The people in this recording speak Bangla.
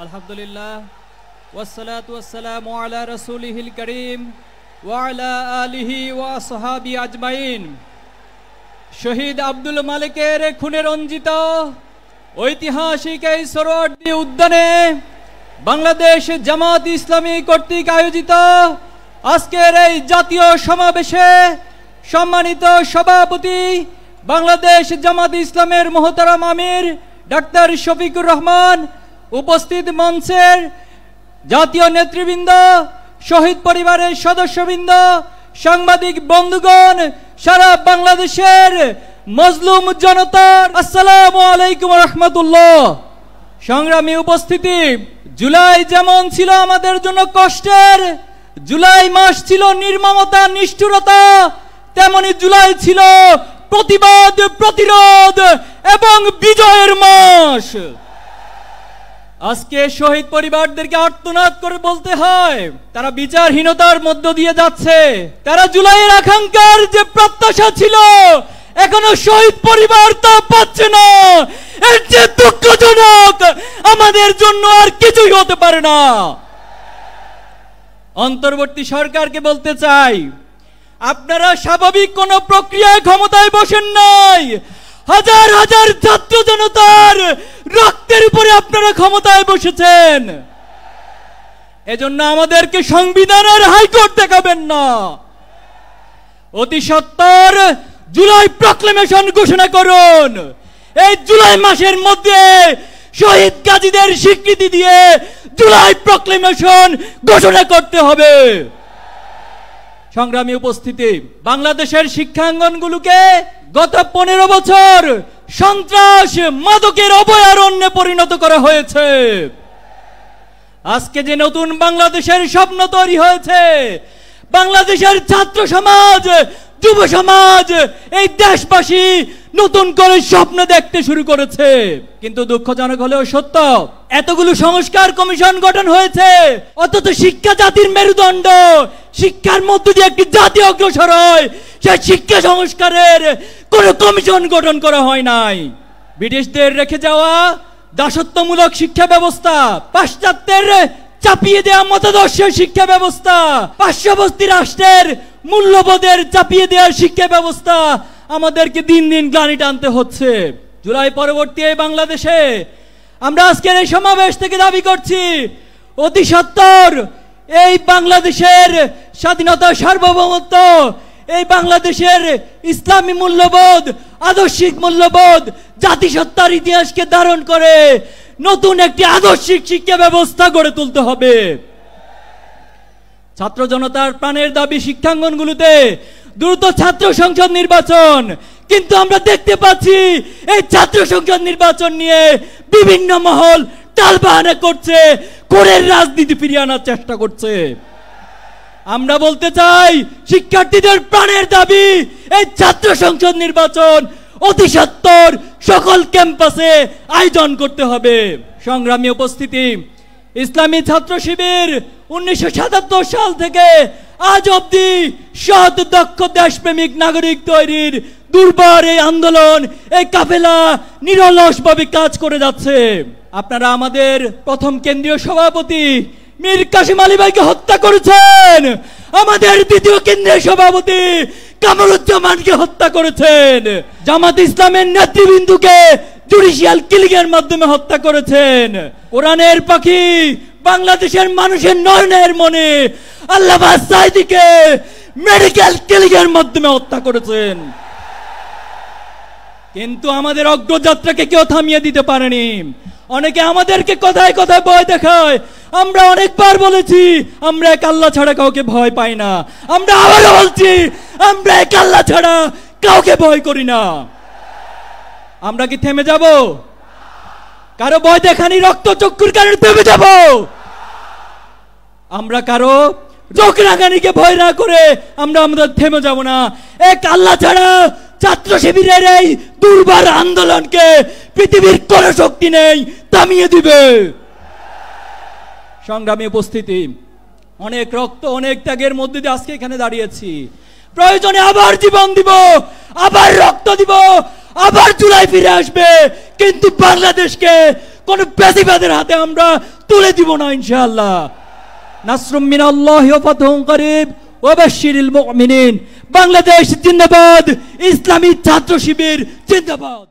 আলহামদুলিল্লাহ ওয়াসসালাতু ওয়াসসালামু আলা রাসূলিহিল কারীম ওয়া আলা আলিহি ওয়া আসহাবি আজমাইন। শহীদ আব্দুল মালিকের খুনে রঞ্জিত ঐতিহাসিক এই সোহরাওয়ার্দী উদ্যানে বাংলাদেশ জামাত ইসলামী কর্তৃক আয়োজিত আজকের এই জাতীয় সমাবেশে সম্মানিত সভাপতি বাংলাদেশ জামাত ইসলামের মোহতারাম আমির ডাক্তার শফিকুর রহমান, উপস্থিত মঞ্চের জাতীয় নেতৃবৃন্দ, শহীদ পরিবারের সদস্যবৃন্দ, সাংবাদিক বন্ধুগণ, সারা বাংলাদেশের মজলুম জনতার আসসালামু আলাইকুম রাহমাতুল্লাহ। সংগ্রামী উপস্থিতি, জুলাই যেমন ছিল আমাদের জন্য কষ্টের, জুলাই মাস ছিল নির্মমতা নিষ্ঠুরতা, তেমনি জুলাই ছিল প্রতিবাদ, প্রতিরোধ এবং বিজয়ের মাস। আজকে শহীদ পরিবারদেরকে আর্তনাদ করে বলতে হয়, তারা বিচারহীনতার মধ্য দিয়ে যাচ্ছে। তারা জুলাইয়ের আকাঙ্ক্ষার যে প্রত্যাশা ছিল, এখনো শহীদ পরিবার তা পাচ্ছে না। এর যে দুঃখজনক আমাদের জন্য আর কিছুই হতে পারে না। অন্তর্বর্তী সরকারকে বলতে চাই, আপনারা স্বাভাবিক কোন প্রক্রিয়ায় ক্ষমতায় বসেন নাই। হাজার হাজার ছাত্র জনতার রক্তের উপরে আপনারা ক্ষমতায় বসেছেন। এজন্য আমাদেরকে সংবিধানের হাইকোর্ট দেখাবেন না। অতি সত্বর জুলাই প্রক্লেমেশন ঘোষণা করুন। এই জুলাই মাসের মধ্যে শহীদ গাজীদের স্বীকৃতি দিয়ে জুলাই প্রক্লেমেশন ঘোষণা করতে হবে। সংগ্রামী উপস্থিতি, বাংলাদেশের শিক্ষাঙ্গনগুলোকে গত 15 বছর সন্ত্রাস মাদকের অভয়ারণ্যে পরিণত করা হয়েছে। আজকে যে নতুন বাংলাদেশের স্বপ্ন তৈরি হয়েছে, বাংলাদেশের ছাত্র সমাজ, যুব সমাজ, এই দেশবাসী নতুন করে স্বপ্ন দেখতে শুরু করেছে। কিন্তু দুঃখজনক হলেও সত্য, এতগুলো সংস্কার কমিশন গঠন হয়েছে, অথচ শিক্ষা জাতির মেরুদণ্ড, শিক্ষার মধ্য দিয়ে একটি জাতি অগ্রসর হয়, সেই শিক্ষা সংস্কারের কোন কমিশন গঠন করা হয় নাই। ব্রিটিশদের রেখে যাওয়া দাসত্বমূলক শিক্ষা ব্যবস্থা, পাশ্চাত্যের চাপিয়ে দেওয়া মতাদর্শের শিক্ষা ব্যবস্থা, পার্শ্ববর্তী রাষ্ট্রের মূল্যবোধের চাপিয়ে দেওয়ার শিক্ষা ব্যবস্থা আমাদেরকে দিন দিন গ্লানি টানতে হচ্ছে। জুলাই পরবর্তী এই বাংলাদেশে আমরা আজকের এই সমাবেশ থেকে দাবি করছি, অতি সত্বর এই বাংলাদেশের স্বাধীনতা, সার্বভৌমত্ব, এই বাংলাদেশের ইসলামী মূল্যবোধ, আদর্শিক মূল্যবোধ, জাতিসত্তার ইতিহাসকে ধারণ করে নতুন একটি আদর্শিক শিক্ষা ব্যবস্থা গড়ে তুলতে হবে। ছাত্র জনতার প্রাণের দাবি শিক্ষাঙ্গনগুলোতে দ্রুত ছাত্র সংসদ নির্বাচন। কিন্তু আমরা দেখতে পাচ্ছি এই ছাত্র সংসদ নির্বাচন নিয়ে বিভিন্ন মহল টালবাহানা করছে, কোরের রাজনীতি ফিরিয়ে আনার চেষ্টা করছে। আমরা বলতে চাই, শিক্ষার্থীদের প্রাণের দাবি এই ছাত্র সংসদ নির্বাচন অতি সত্বর সকল ক্যাম্পাসে আয়োজন করতে হবে। সংগ্রামী উপস্থিতি, ইসলামী ছাত্র শিবির 1977 সাল থেকে আজ অবধি সৎ, দক্ষ, দেশপ্রেমিক নাগরিক তৈরির দুর্বার এই আন্দোলন, এই কাফেলা নিরলসভাবে কাজ করে যাচ্ছে। আপনারা আমাদের প্রথম কেন্দ্রীয় সভাপতি মীর কাসেম আলী ভাইকে হত্যা করেছেন, আমাদের দ্বিতীয় কেন্দ্রীয় সভাপতি কামরুজ্জামানকে হত্যা করেছেন, জামাত ইসলামের নেতৃবৃন্দকে জুডিশিয়াল কিলিং এর মাধ্যমে হত্যা করেছেন। কোরআনের পাখি, বাংলাদেশের মানুষের নয়নের মনে আল্লামা সাঈদীকে মেডিকেল কিলিং এর মাধ্যমে হত্যা করেছেন। কিন্তু আমাদের অগ্রযাত্রাকে কেউ থামিয়ে দিতে পারেনি। অনেকে আমাদেরকে কথায় কথায় ভয় দেখায়। আমরা অনেকবার বলেছি, আমরা এক আল্লাহ ছাড়া কাউকে ভয় পাই না। আমরা আবারও বলছি, আমরা এক আল্লাহ ছাড়া কাউকে ভয় করি না। আমরা কি থেমে যাব? কারো ভয় দেখানি রক্ত চক্ষুর কারণে থেমে যাব? আমরা কারো চোখ রাগানিকে ভয় না করে আমরা আমাদের থেমে যাব না। এক আল্লাহ ছাড়া ছাত্র শিবিরের এই দুর্বার আন্দোলনকে পৃথিবীর কোন শক্তি নেই থামিয়ে দিবে। সংগ্রামী উপস্থিতি, অনেক রক্ত, অনেক ত্যাগের মধ্যে দিয়ে আজকে এখানে দাঁড়িয়েছি। প্রয়োজনে আবার জীবন দিব, আবার রক্ত দিব, আবার জুলাই ফিরে আসবে, কিন্তু বাংলাদেশকে কোন বেশিবাদের হাতে আমরা তুলে দিব না ইনশাআল্লাহ। নাসরুম মিনাল্লাহি ওয়া ফাতহুন করিব ওয়া বাশশিরিল মুমিনিন। বাংলাদেশ জিন্দাবাদ, ইসলামী ছাত্র শিবির জিন্দাবাদ।